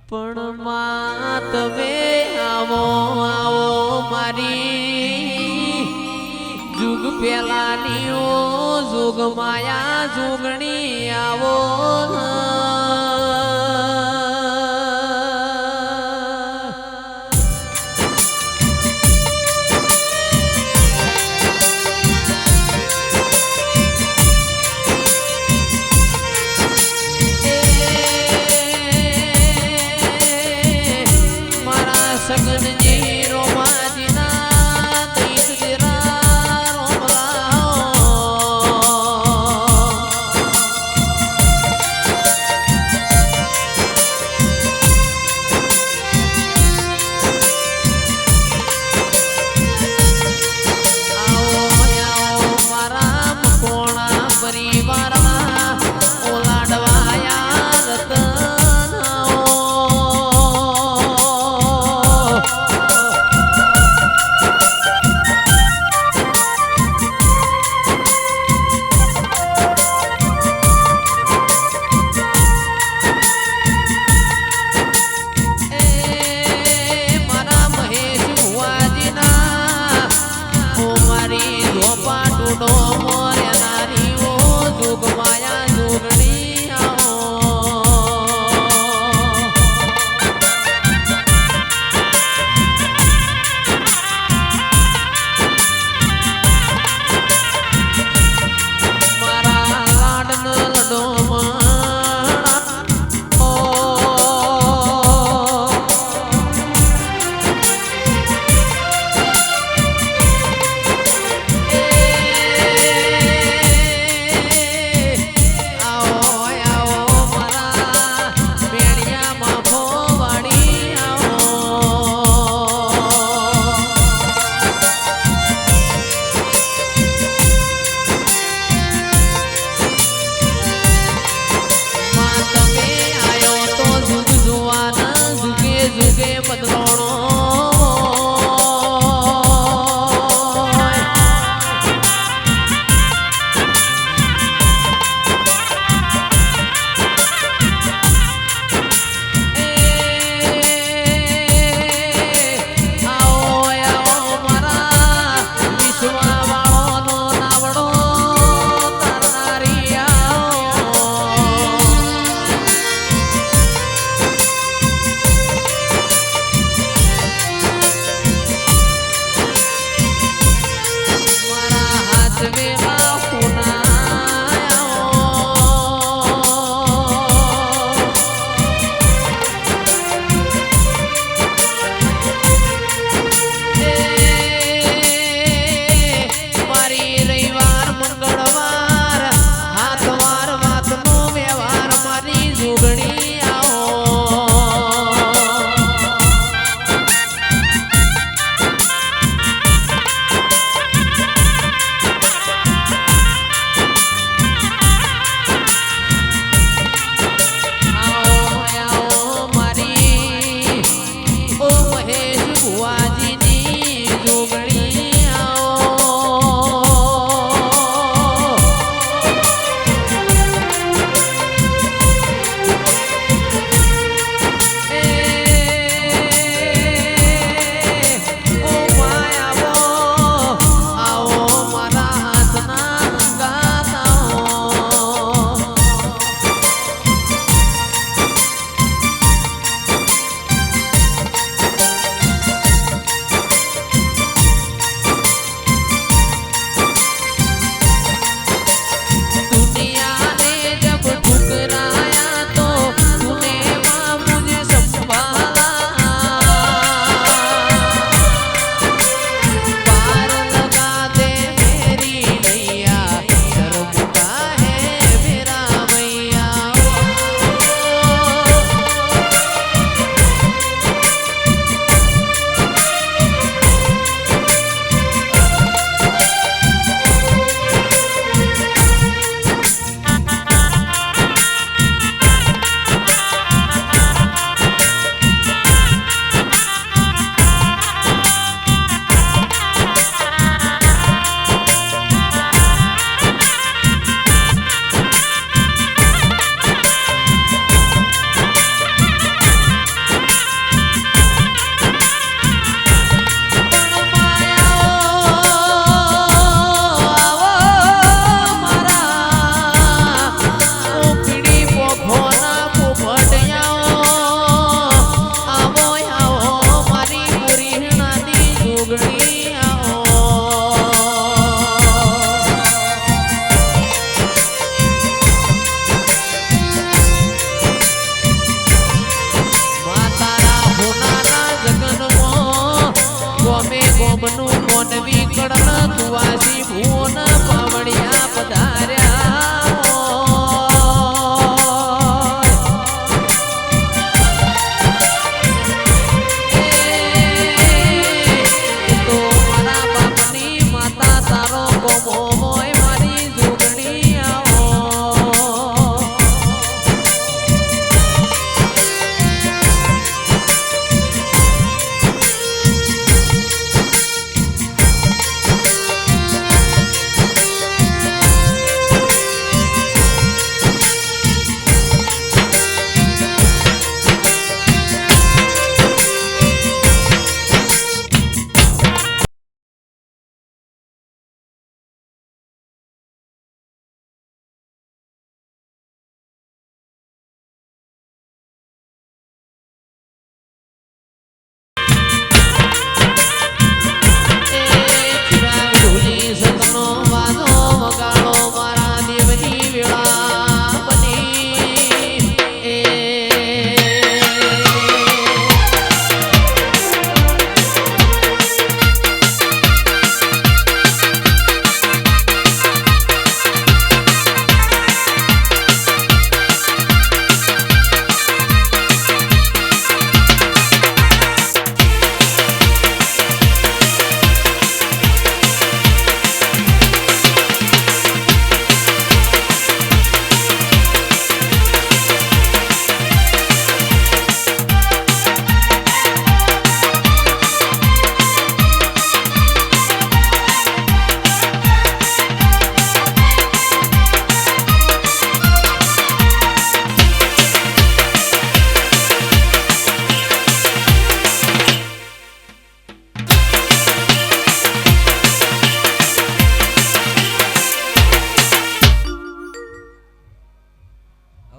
પણ માં તમે આવો આવો મારી જુગ પેલાની ઓ જોગ માયા જોગણી આવો સગનજી રોમાજીના દૈત દેરા રોમલાઓ આવો મારા મકોણા પરિવારમાં ઓલાડવાયા રતન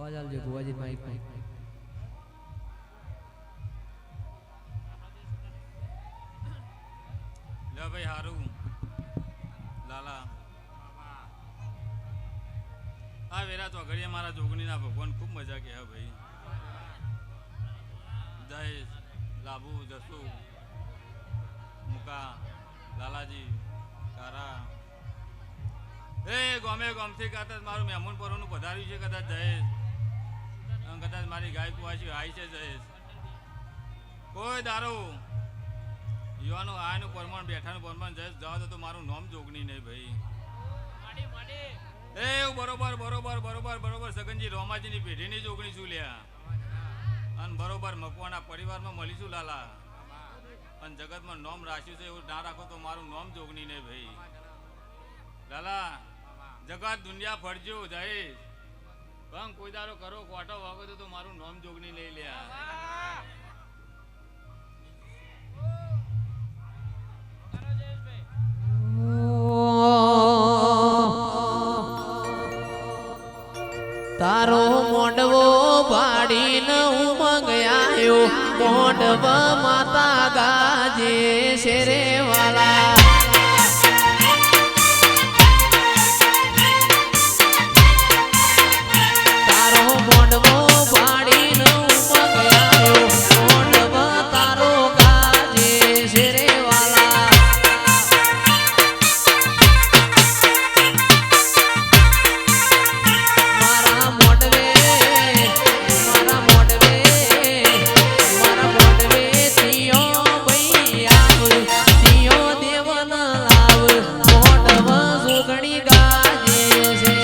અવાજ આવજો ભુવાજી માઈક માં. લે ભાઈ હારું લાલા આ વેરા તો ઘડીએ મારા જોગણીના ભગવાન ખૂબ મજા કે હા ભાઈ. જય લાભુ જસુ મુકા લાલાજી કારા એ ગમે ગમથી કદાચ મારું મહેમાન પરોનું પધાર્યું છે. કદાચ જયેશ કદાચ મારી ગાય કુવાસી આઈ છે જયેશ. કોઈ દારૂ યુવાનું આનું પરમાણ બેઠાનું પરમાણ જયેશ જવા દો તો મારું નામ જોગણી નહીં ભાઈ. એ બરોબર બરોબર બરોબર બરોબર સગનજી રોમાજીની પેઢીની જોગણી શું લ્યા અને બરોબર મકવાના પરિવારમાં મળીશું લાલા. અને જગતમાં નોમ રાખ્યું છે એવું ના રાખો તો મારું નોમ જોગણી નહીં ભાઈ. લાલા જગત દુનિયા ફરજો જઈશ કંગ કોઈ દારો કરો કોટો વાગો તો મારું નોમ જોગણી લઈ લ્યા. તારો મોંડવો ભાડીને ઉમંગ આવ્યો મોંડવા માતા ગાજે શેરે વાલા. તારો મોંડવો ભાડીને ઉમંગ આવ્યો મોંડવા તારો ગાજે શેરે વાલા. મારા મોંડવે તિયો ભઈ આવ તિયો દેવન લાવ મોંડવા સુગણી ગાજે છે.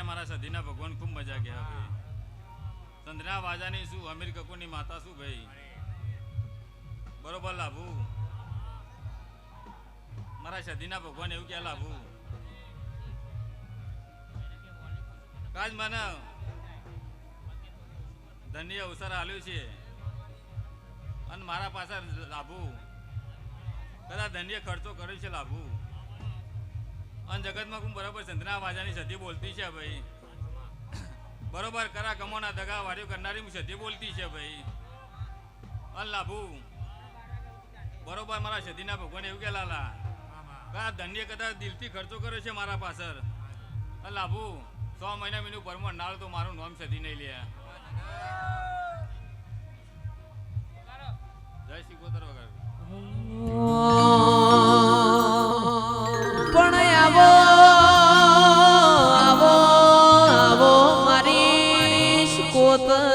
મારા સધીના ભગવાન ખૂબ મજા ગયા ભાઈ. સંધના વાજાની શું અમીર કપૂરની માતા શું ભાઈ. બરોબર લાભુ મારા સધીના ભગવાન એવું ક્યાં લાભુ કાજ મને ધન્ય અવસર આલ્યું છે અને મારા પાસે લાભુ કદાચ ધન્ય ખર્ચો કર્યો છે લાભુ. અને જગતમાં હું બરાબર સંતના વાજાની સધી બોલતી છે ભાઈ. બરોબર કરા કમોના દગા વાર્યો કરનારી હું સધી બોલતી છે ભાઈ. અન લાભુ બરોબર મારા સધીના ભગવાન એવું કે લાલા કા ધન્ય કદાચ દિલથી ખર્ચો કર્યો છે મારા પાછળ. અન લાભુ 100 મહિના મીનું પરમણ નાળ તો મારું નામ સધી નહીં લે. જય શ્રી ગોતર વગર પણ આવો આવો આવો મારી કોતરાઓન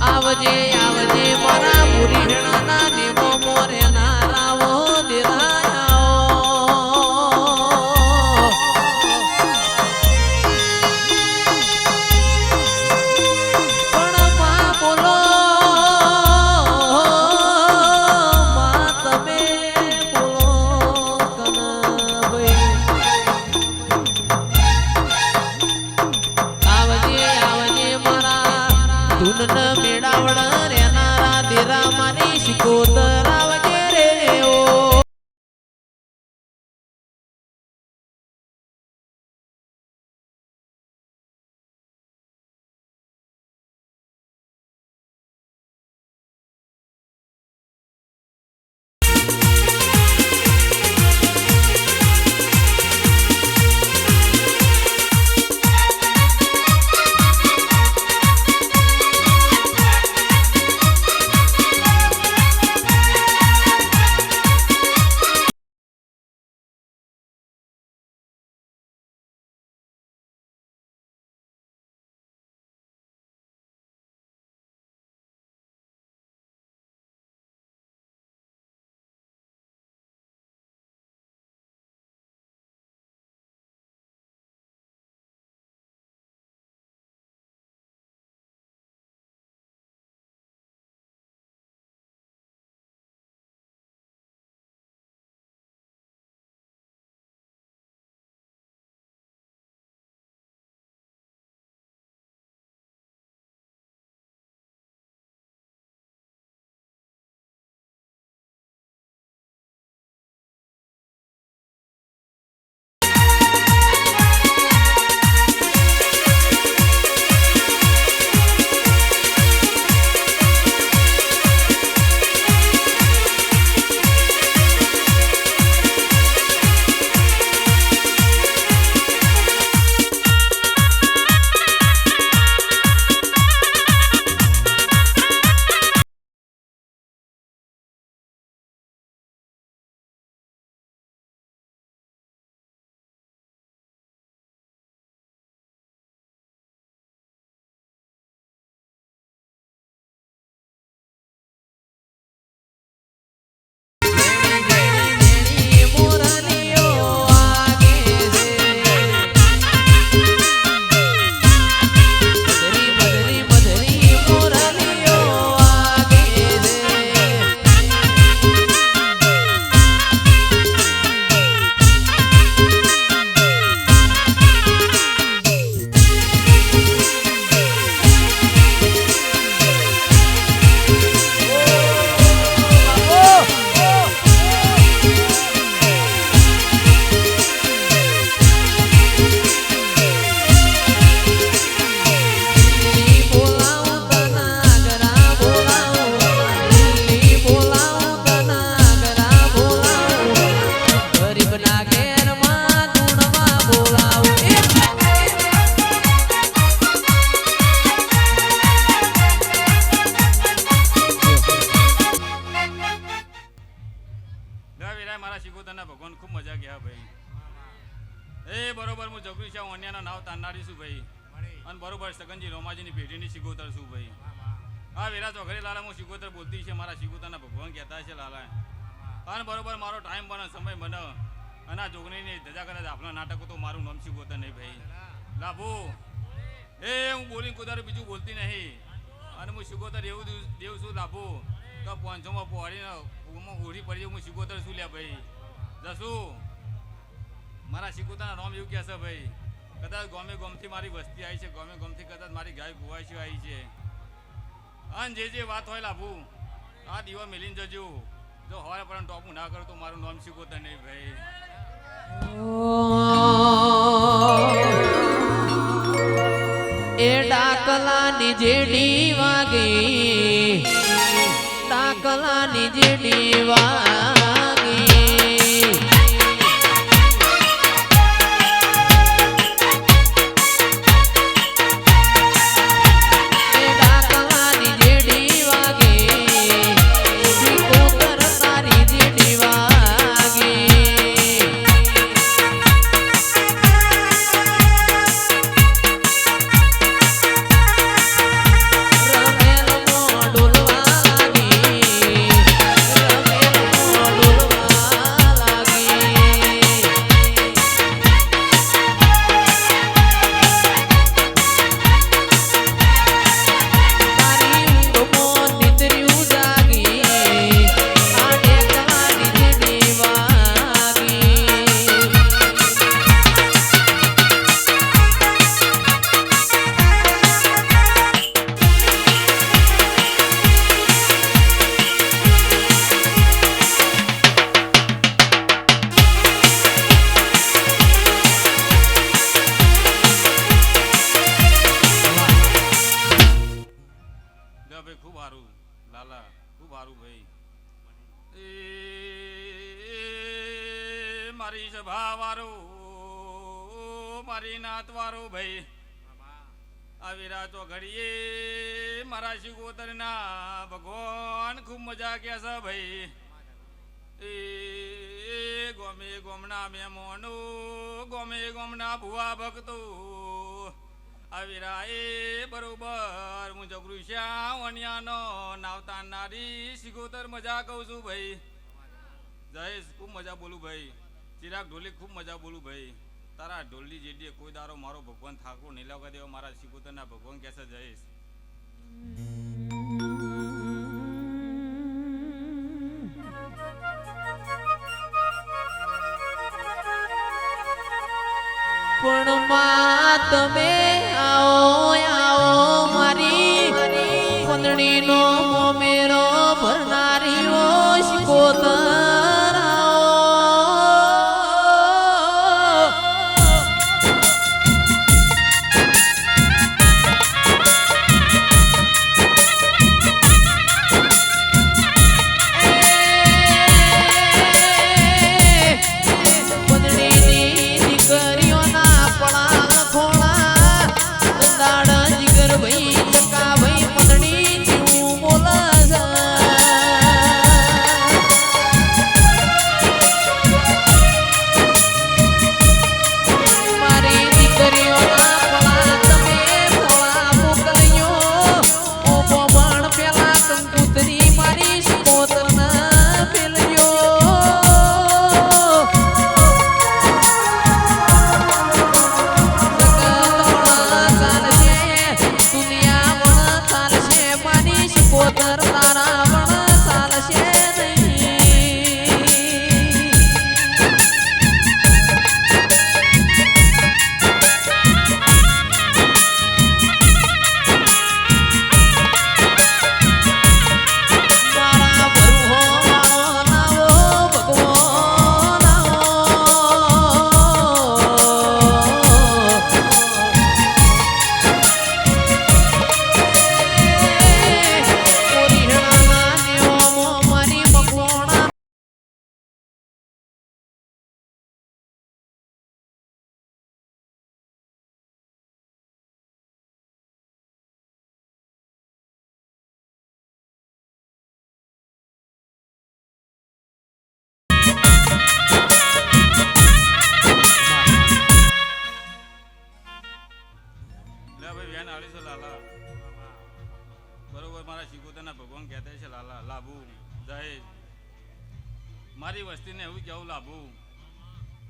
આવજે આવજે મારા મુરીણાના દેવો મોરે ના રાવો દેરાયો પણ માં બોલો મેળાવડા રેનારા તેરા મારી શિકોતરાવજે રે ઓ. શિકોતરના ભગવાન ખૂબ મજા ગયા ભાઈ. એ બરોબર હું જગરી છે અન્યાના નાવ તાનનારી છું ભાઈ. અને બરોબર સગનજી રોમાજીની પેઢીની શિકોતર છું ભાઈ. આ વેરા ચોઘરી લાલા હું શિકોતર બોલતી છે મારા શિકોતરના ભગવાન કહેતા છે લાલા. અને બરોબર મારો ટાઈમ બને સમય બને અને આ જોગણીની ધજા કદાચ આપણા નાટકો તો મારું નામ શિકોતર નહીં ભાઈ. લાભુ એ હું બોલીને કુદારું બીજું બોલતી નહીં. અને હું શિકોતર એવું દેવ છું લાભુ તો 500માં પોડીને ઓઢી પડી હું શિકોતર છું લ્યા ભાઈ. જશું મારા શિકોતરના નામ એવું કહેશે ભાઈ. કદાચ ગમે ગમથી મારી વસ્તી આવી છે, ગમે ગમથી કદાચ મારી ગાય ગુવાશી આવી છે. અને જે વાત હોય લાભુ આ દીવા મેલીને જજો. જો હવારે પણ ટોપું ના કરો તો મારું નામ શિકોતર નહીં ભાઈ. એ ડાકલાની જેડી વાગે, ડાકલાની જેડી વાગે. એ ડાકલાની જેડી વાગે, શિકોતર તારી જેડી વાગે. ખૂબ સારું લાલા, ખૂબ સારું ભાઈ. એ મારી સભા વાળો, મારી નાત વાળો ભાઈ. આવી રાતો ઘડીએ મારા શિકોતરના ભગવાન ખૂબ મજા કે છે ભાઈ. એ ગમે ગમના મહેમાનો, ગમે ગમના ભુવા ભક્તો આવીરા. એ બરોબર હું જગરું શ્યામ અન્યાનો નાવતાનારી શિકોતર મજા કહું છું ભાઈ. જયેશ ખૂબ મજા બોલું ભાઈ. ચિરાગ ઢોલી ખૂબ મજા બોલું ભાઈ. તારા ઢોલની જેડીએ કોઈ દારો મારો ભગવાન ઠાકોર નહીં લાવવા દેવા મારા શિકોતરના ભગવાન કહેશે જયેશ. પણ માં તમે આવો આવો મારી પંદડીનો મોમેરો ભરનારીઓ શિકોતર આવો. પંદડીની દીકરીઓના પડા લખોણા છે લાલા લાભુ જય મારી વસ્તીને એવું કેવું લાભુ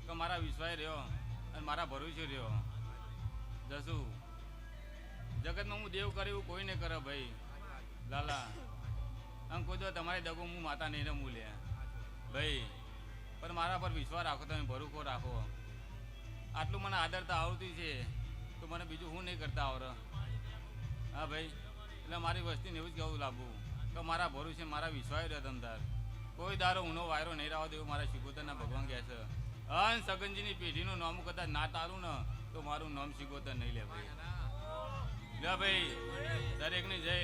કે મારા વિશ્વાસ રહ્યો અને મારા ભરોસે રહ્યો જસુ જગતમાં હું દેવ કરે એવું કોઈ નહીં કરે ભાઈ લાલા આમ કોઈ તો તમારી દગો હું માતા નહીં રમું લે ભાઈ પણ મારા પર વિશ્વાસ રાખો તમે ભરોસો રાખો આટલું મને આદરતા આવડતી છે તો મને બીજું હું નહીં કરતા આવડે હા ભાઈ એટલે મારી વસ્તીને એવું જ કહેવું લાભું કે મારા ભરોસે મારા વિશ્વાસ રહ્યો તમતાર કોઈ દારો ઊનો વાયરો નહીં રાવો દેવું મારા શિકોતરના ભગવાન કહે છે અન સગનજીની પેઢીનું નામ કદાચ ના તારું ને તો મારું નામ શિકોતર નહીં લે ભાઈ લે ભાઈ દરેકની જય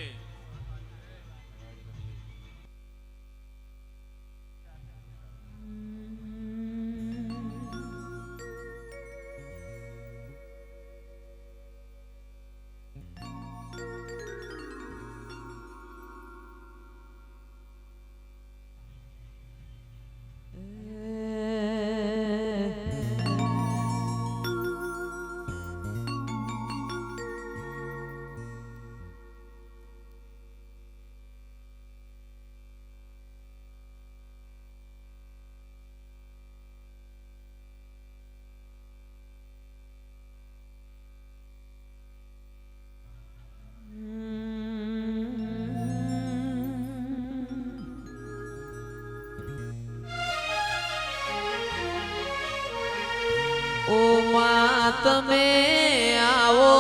ઓ માં તમે આવો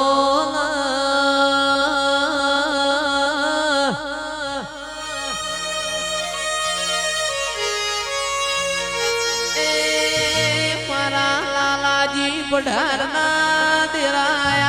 એ મારા લાલાજી પઢારના દેરાયા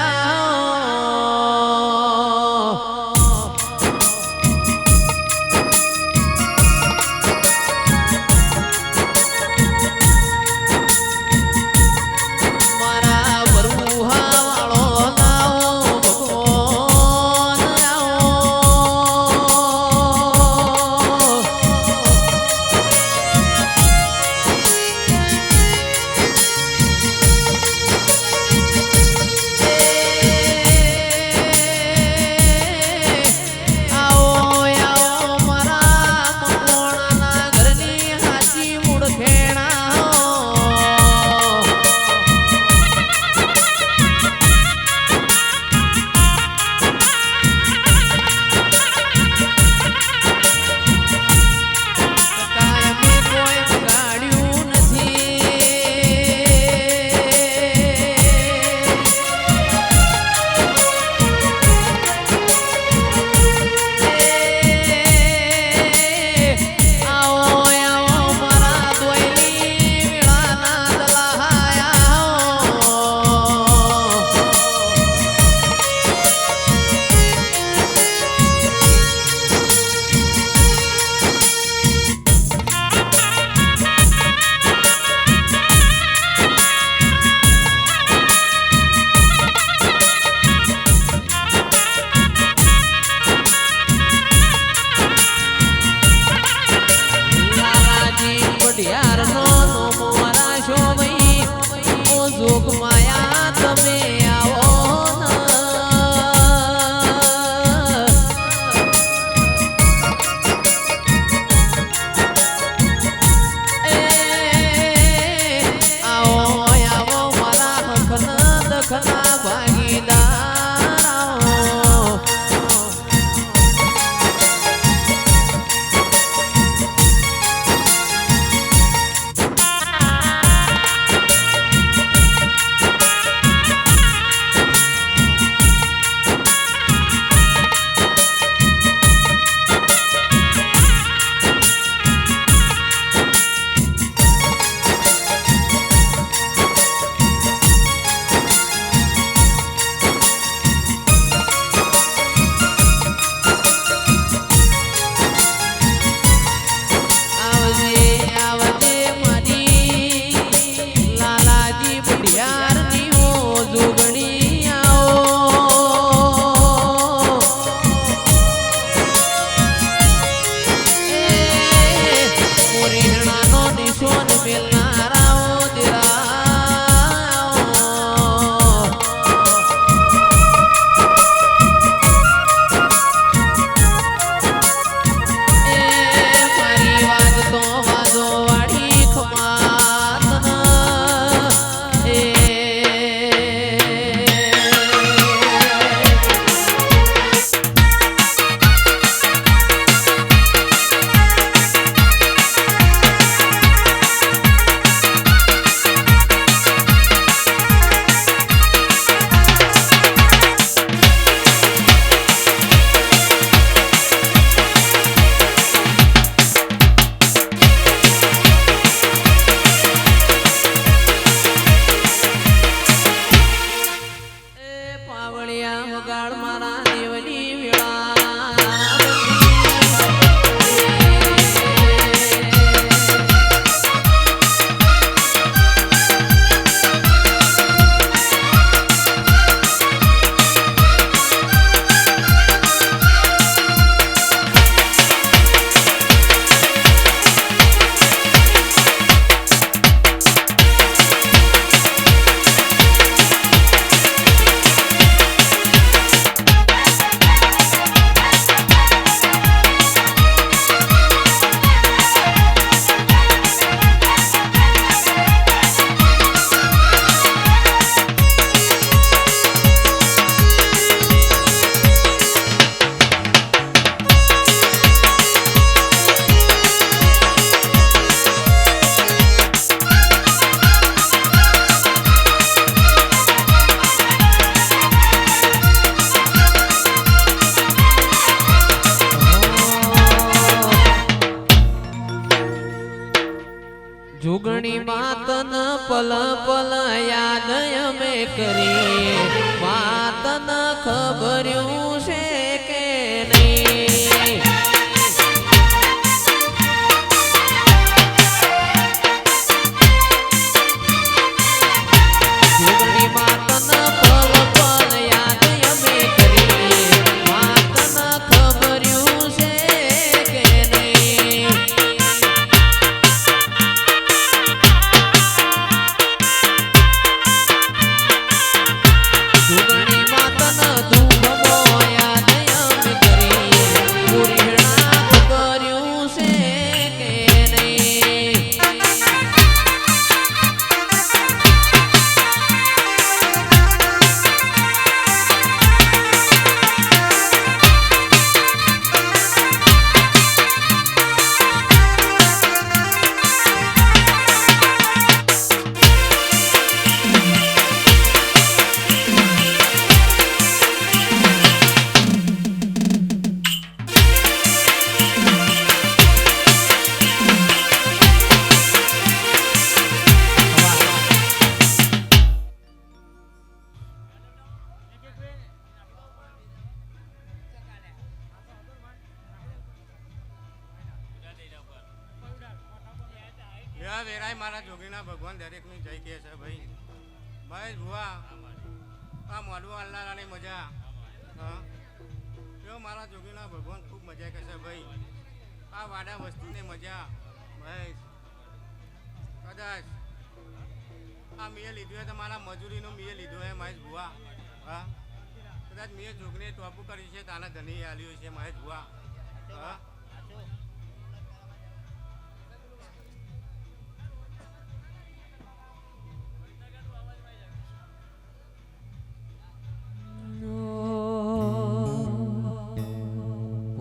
પલ પલ યાદ અમે કરી વાતન ખબર્યું છે કે નહીં જોગણી માતન પલ પલ યાદ અમે કરી વાતન ખબર્યું છે કે નહીં જોગણી માતન દુઃખ મોયા દયમ કરી પૂર્ણા કર્યું છે કે નહીં યા વેરાય મારા જોગીના ભગવાન દરેકની જય કહે છે ભાઈ ભાઈ ભુવા આ મોડું અલ્લાહની મજા હા એવો મારા જોગીના ભગવાન ખૂબ મજા કહે છે ભાઈ આ વાડા વસ્તીની મજા ભાઈ કદાચ આ મેં લીધું હોય તો મારા મજૂરીનું મેં લીધું હોય મહેશ ભુવા હા કદાચ મેં જોગને ટોપું કર્યું છે તાના ધની આલ્યું છે મહેશ ભુવા હા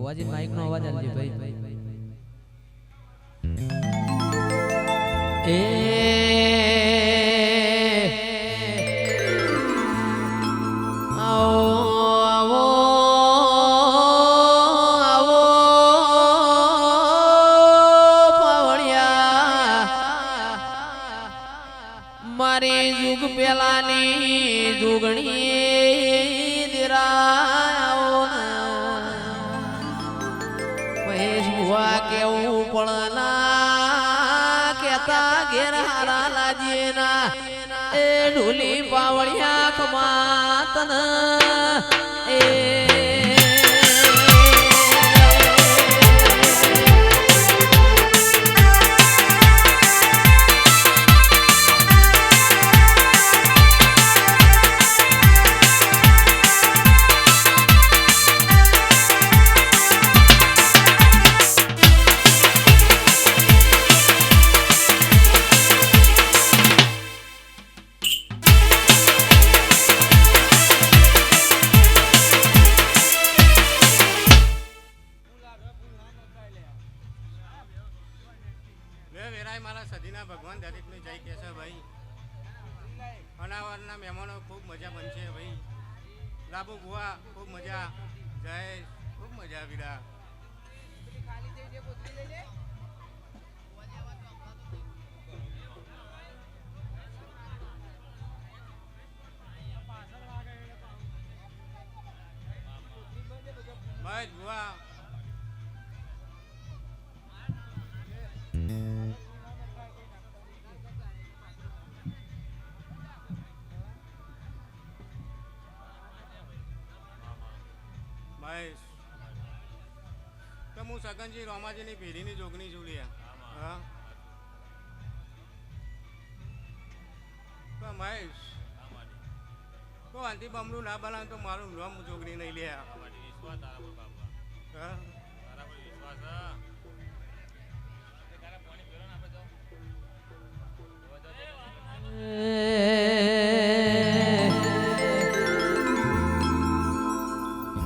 અવાજ માઇક નો અવાજ આવજે ભાઈ એ આવો આવો પાવળિયા મારી જુગ પેલાની જુગણી દિરાઓ મહેશ ભુવા કેવું પણ ના કેતા ઘેર હારા લાજીના એ ઢોલી પાવળિયા ખમાતન એ વેરાય મારા સદીના ભગવાન દરેકની જય કહે છે ભાઈ અનાવરના મહેમાનો ખૂબ મજા બનશે ભાઈ લાભુ ભુવા ખૂબ મજા જય ખૂબ મજા વિરા મહેશ ભુવા મહેશ તો હું સગનજી રોમાજીની પેઢીની જોગણી છું લ્યા હા તો મહેશ તો અંતિ બમણું ના બનાવ તો મારું નામ જોગણી નહીં લ્યા હા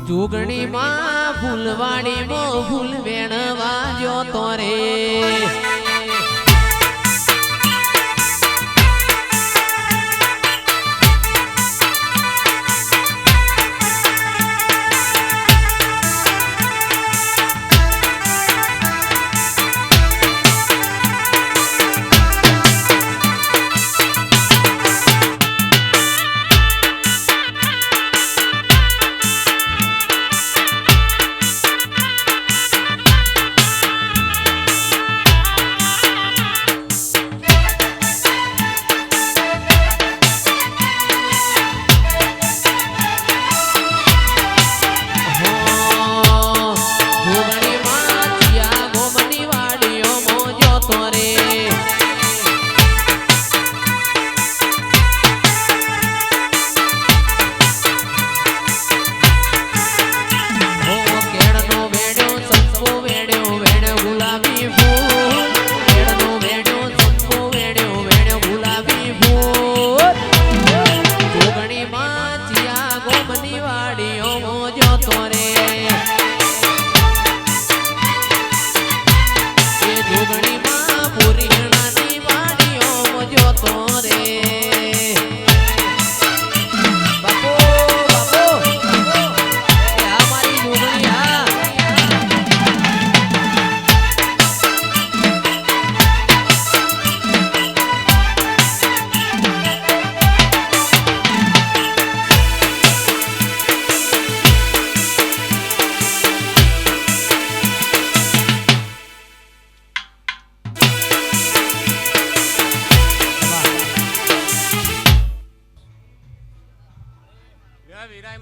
જોગણી માં ફૂલવાડી માં ફૂલ વેણવા જો તો રે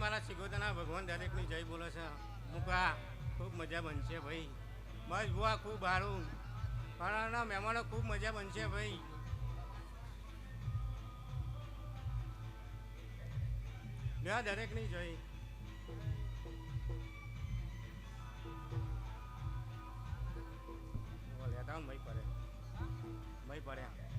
મારા સિગોતરના ભગવાન દરેકની જય બોલે છે મુકા ખૂબ મજા બનશે ભાઈ બસ ભુવા ખૂબ સારું પાણાના મહેમાનો ખૂબ મજા બનશે ભાઈ ત્યાં દરેકની જય લેતા હું ભાઈ પડ્યા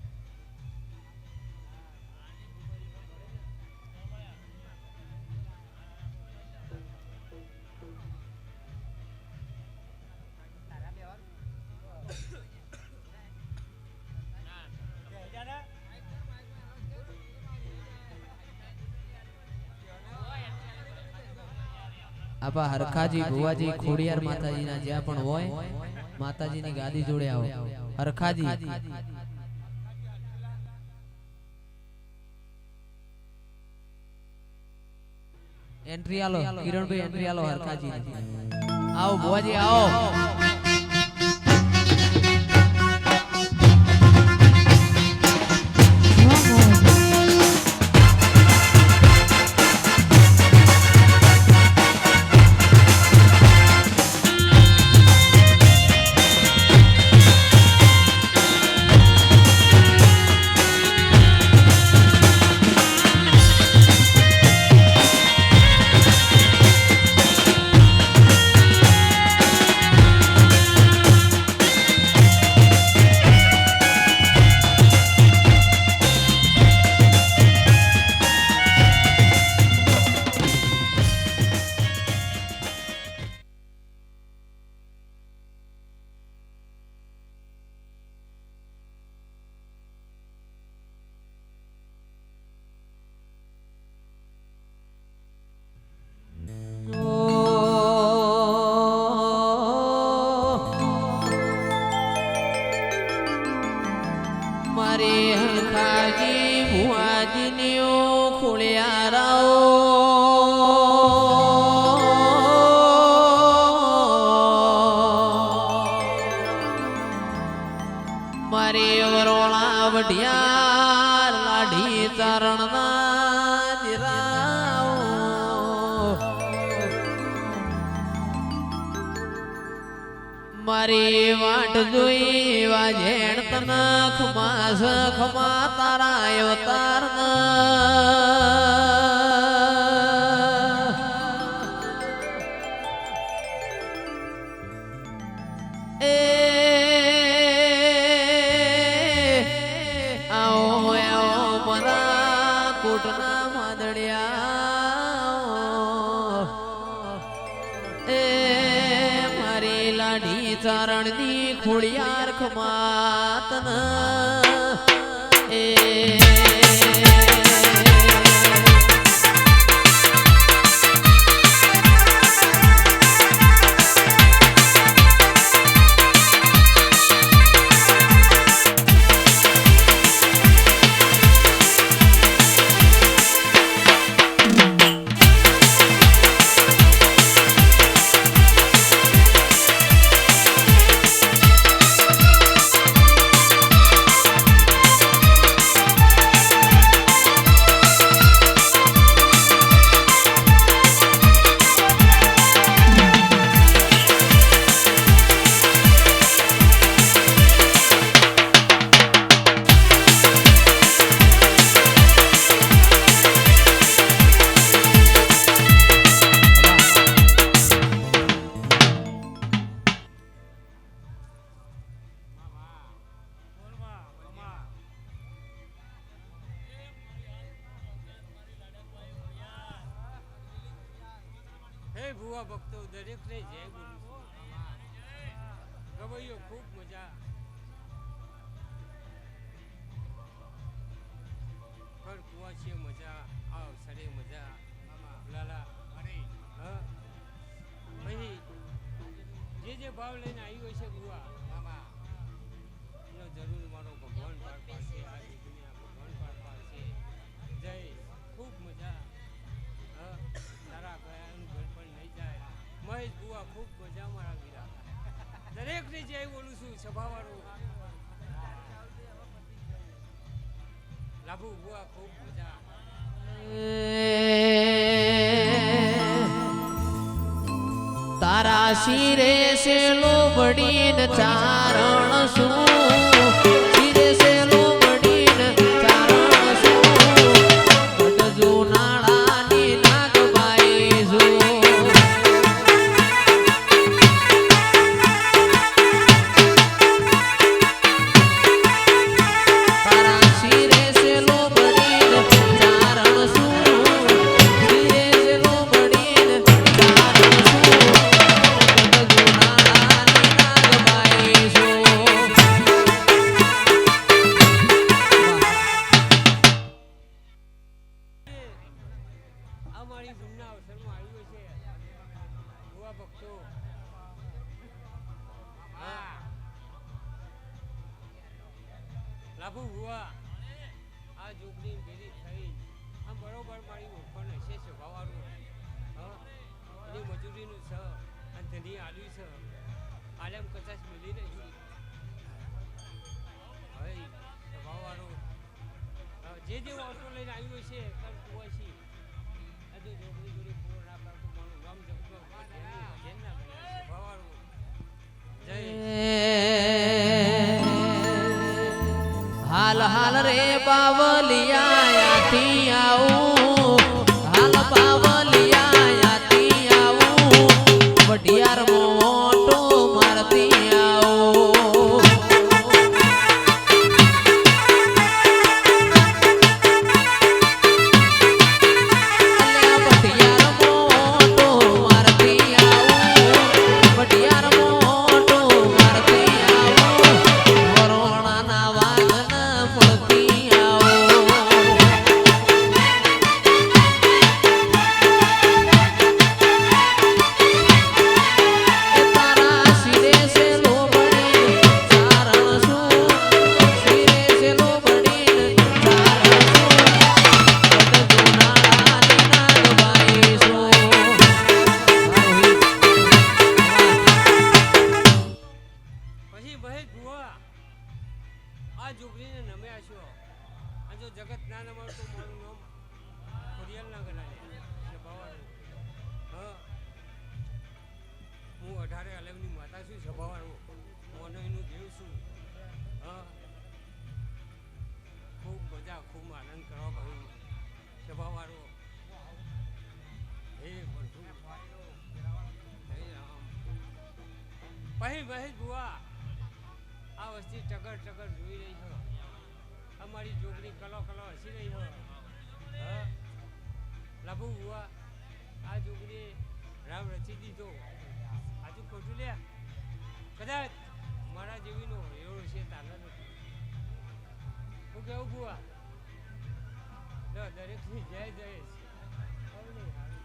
આપા હરખાજી ભુવાજી ખોડિયાર માતાજીના જ્યાં પણ હોય માતાજીની ગાદી જોડે આવો હરખાજી એન્ટ્રી આલો કિરણભાઈ એન્ટ્રી આલો હરખાજી આવો ભુવાજી આવો મારે હરખાજી ભુવાજીની ખોડિયારાઓ મારે વરોણા વઢિયાર લાઢી ચરણના જીરાઓ મારી વાટ જોઈ વાજેણ તના ખમાસ ખમા તારા અવતાર એ આવો આવો મરા કોટના માદડિયા એ મારી લાડી ચારણની ખોડિયાર ખમાતન એ હે ભુવા ભક્તો દરેકને જય બોલું છું ગવૈયો ખૂબ મજા કર કુવાશીએ મજા આવ સડે મજા લાલા અરે હા પછી જે ભાવ લઈને આવ્યો હોય છે ભુવા મામા એનો જરૂર મારો ભગવાન પાર પાડશે આ દુનિયા ભગવાન પાર પાડશે જય ખૂબ મજા હા તારા ગયાનું ઘર પણ નહીં જાય મહેશ ભુવા ખૂબ મજા મારા વીરા દરેકને જય બોલું છું સભાવાળું લાભુ ભુવા ખૂબ મજા એ તારા શિરે છે લોબડીન ચારણ શું શિરે છે લોબડીન ચારણ શું ગઢજો નાળાની નાગબાઈ શું તારા શિરે છે લોબડીન ચારણ શું શિરે છે લોબડીન ચારણ શું ગઢજો નાળાની નાગબાઈ શું આ મારી ધૂમના અવસરમાં આવ્યું છે ભુવા ભક્તો હા લાભુ ભુવા આ જોગની ભેરી થઈ આમ બરોબર મારી ઓળખાણ હશે સ્વભાવવાળું હા એની મજૂરીનું છે અને ધની આલ્યું છે આલમ કચાશ મિલી નહીં હવે સ્વભાવવાળો જે ઓટો લઈને આવ્યો છે કાલ કુવા છે હજુ જોગની જોડી પૂરો ના કરતો મારું રામ જગતો ભજન ના કરે સ્વભાવવાળો જય હાલ હાલ રે બાવલિયા યાથી આવું હાલ બાવલિયા યાથી આવું વઢિયાર મોટો મારતી આવું અલ્યા વઢિયાર મોટો મારતી આવું વઢિયાર મોટો મારતી આવું વરોણાના વાગન મળતી આવું એ તારા શિરે છે લોબડી ચારણ શું શિરે છે લોબડી ચારણ શું ગઢજો નાળાની નાગબાઈ શું પછી મહેશ ભુવા આ જોગરીને નમ્યા છો અને જો જગત ના નમાડ તો મારું નામ ખોડિયાલ ના ગણાય સ્વભાવવાળું હા હું 18 અલમની માતા છું સ્વભાવવાળું મોનો એનું દેવ છું હા ખૂબ મજા ખૂબ આનંદ કરવા ભાઈ સ્વભાવવાળો હે પ્રભુ હે રામ પછી મહેશ ભુવા આ વસ્તી ટગર ટગર જોઈ રહી છે અમારી જોગની કલો કલો હસી રહી છે હા લાભુ ભુવા આ જોગની રામ રચી દીધો આજુ ખોટું લે કદાચ મારા જેવીનો એવો છે તાનો નથી હું કેવું ભુવા દરેકની જય જય છે હવે નહીં હારું.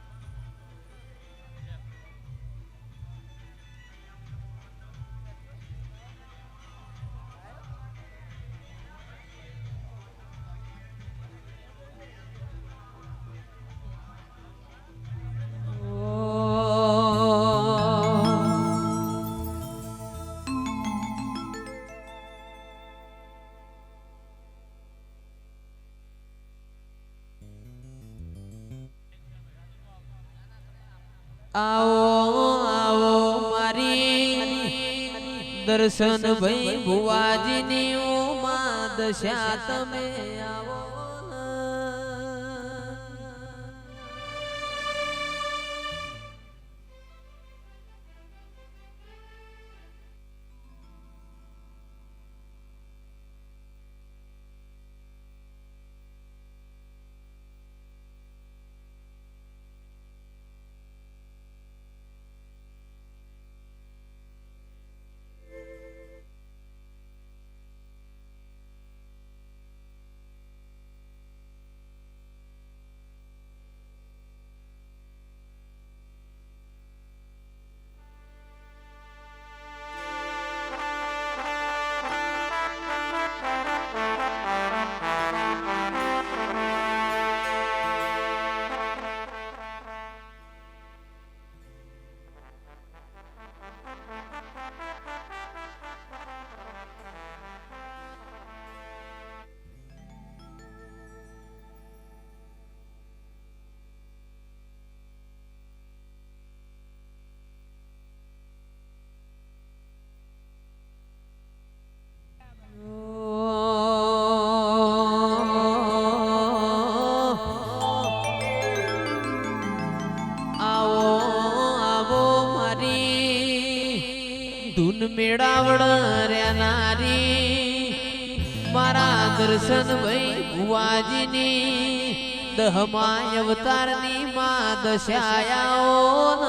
આવો આવો મારી દર્શન ભાઈ ભુવાજીની ઉમા દશા તમે આવો વેડાવડ રેનારી મારા દર્શન ભાઈ ભુવાજીની દહમાય અવતારની માં દશાયાઓ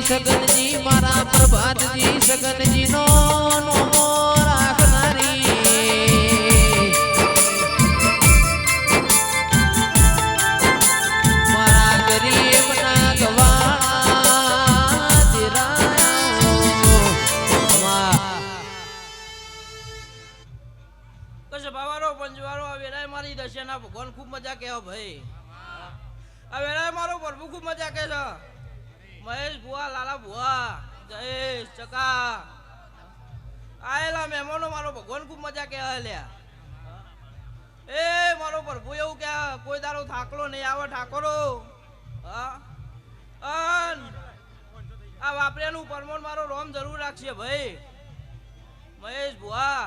સગનજી મારા પ્રભાતજી સગનજી નો રાખનારી મારા ગરીબના ગવાળા કશે બાવારો પંજવારો આ વેરાય મારી દશેના ભગવાન ખૂબ મજા કે ભાઈ આ વેરાય મારો પ્રભુ ખૂબ મજા કે છે મહેશ ભુવા લાલા ભુવા જયેશ ચકા આયેલા મહેમાનો મારો ભગવાન ખૂબ મજા કે લ્યા એ મારો પ્રભુ એવું કે કોઈ દારો થાકલો નહીં આવે ઠાકોરો હા આ વાપર્યાનું પરમોણ મારો રોમ જરૂર રાખશે ભાઈ મહેશ ભુવા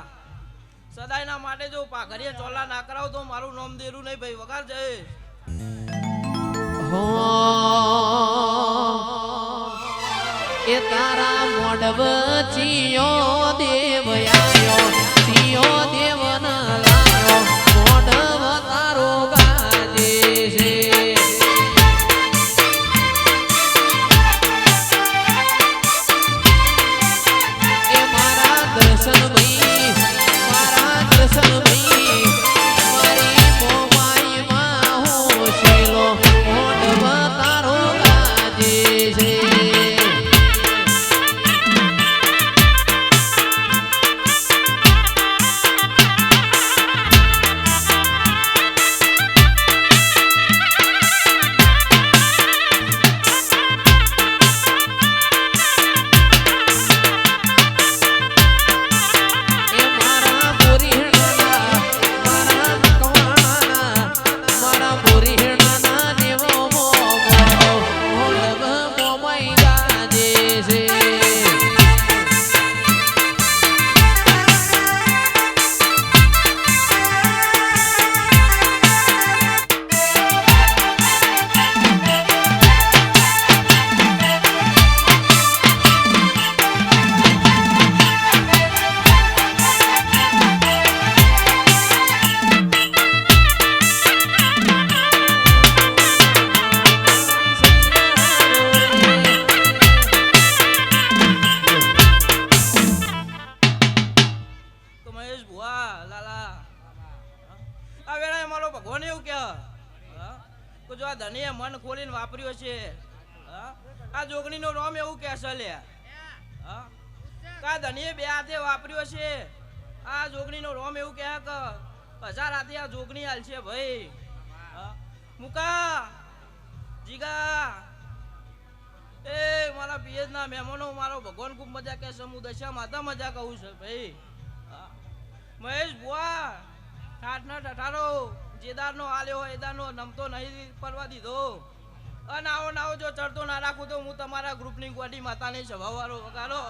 સદાયના માટે જો પાઘરીએ ચોલા ના કરાવ તો મારું નામ દેરું નહીં ભાઈ વગાર જયેશ એ તારા મોઢવ ચિયો દેવ આયો ચિયો દેવ ના લાયો મોઢવ તારો ગાજે છે એ મારા દર્શન ભાઈ મારા દર્શન ભાઈ મારી મોમાઈ માં હું શેલો મોઢવ તારો ગાજે છે ભગવાન એવું કે જો આ ધણીએ મન ખોલીને વાપર્યો છે જોગણીનો રોમ એવું કહેશે લે હા કા ધણીએ બે હાથે વાપર્યો છે આ જોગણીનો રોમ એવું કહે કે 1000 હાથે આ જોગણી હાલ છે ભાઈ હા મુકા જીગા એ મારા પિયજ ના મહેમાનો મારો ભગવાન ખૂબ મજા કે છે હું દશા માતા મજા કહું છું ભાઈ હા મહેશ બુઆ ઠાઠના ઠઠારો જેદારનો આલ્યો હોય એદારનો નમતો નહીં પરવા દીધો અને આવો જો ચડતો ના રાખું તો હું તમારા ગ્રુપની ગોડી માતાની સભાવાળો વગાડો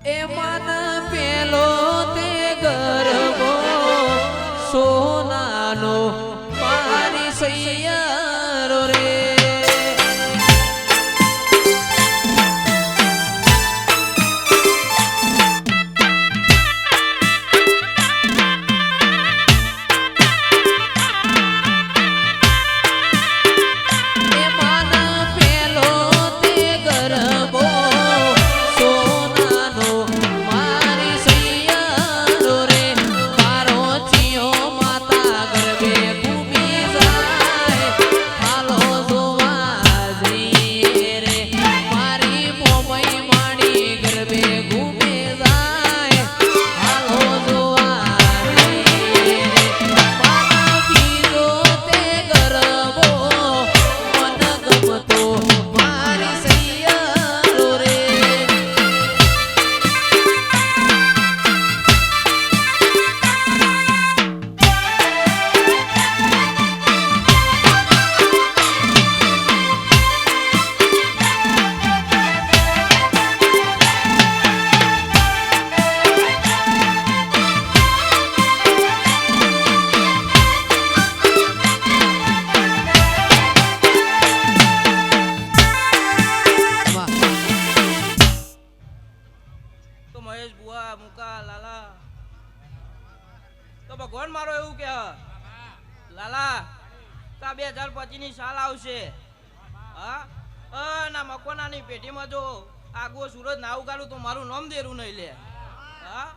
એ મન પેલો તે ગરબો સોનાનો મારી સૈયારો રે ભગવાન મારો એવું કે લાલા તા 2025 ની સાલ આવશે હા ના મકોનાની પેટીમાં જો આગવો સૂરજ ના ઉગાડું તો મારું નામ દેરું નહીં લે હા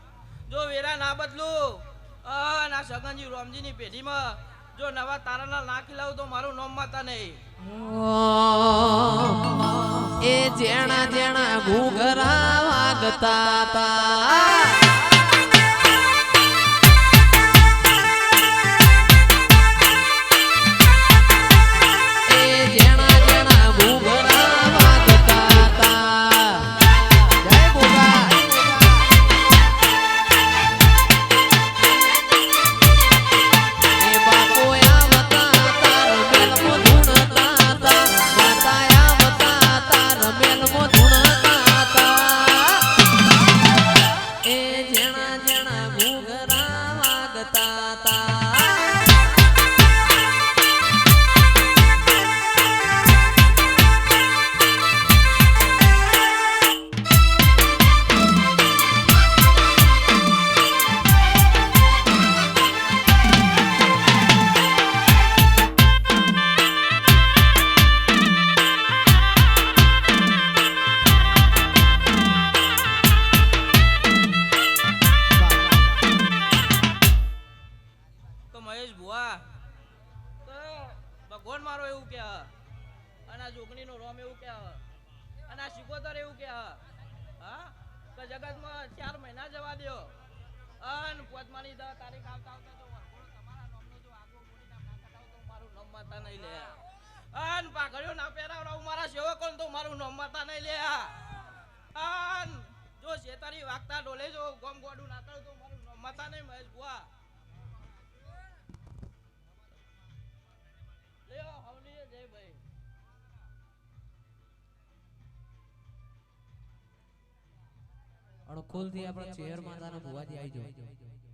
જો વેરા ના બદલું ના સગનજી રોમજીની પેઢીમાં જો નવા તારાના ના ખીલાવું તો મારું નામ માતા નહીં એ જેણા જેણા ઘૂઘરા વાગતા તા ભગવાન મારો એવું કે અને આ જોગણીનો રોમ એવું કે અને આ શિકોતર એવું કે હા તો જગતમાં 4 મહિના જવા દો અને પોતમાની તારીખ આવતા આવતા તો તમારા નામનો જો આગો બોલીના ના કઢાવ તો મારું નામ માતા નહીં લે અન પાઘડ્યો ના પહેરાવડાવ મારા સેવકોને તો મારું નામ માતા નહીં લે અન જો શેતારી વાગતા ડોલે જો ગમ ગોડું નાતા તો મારું નામ માતા નહીં મહેશ બુઆ અણખોલ થી આપણા ચેર માતાના ભુવાજી આવી જાય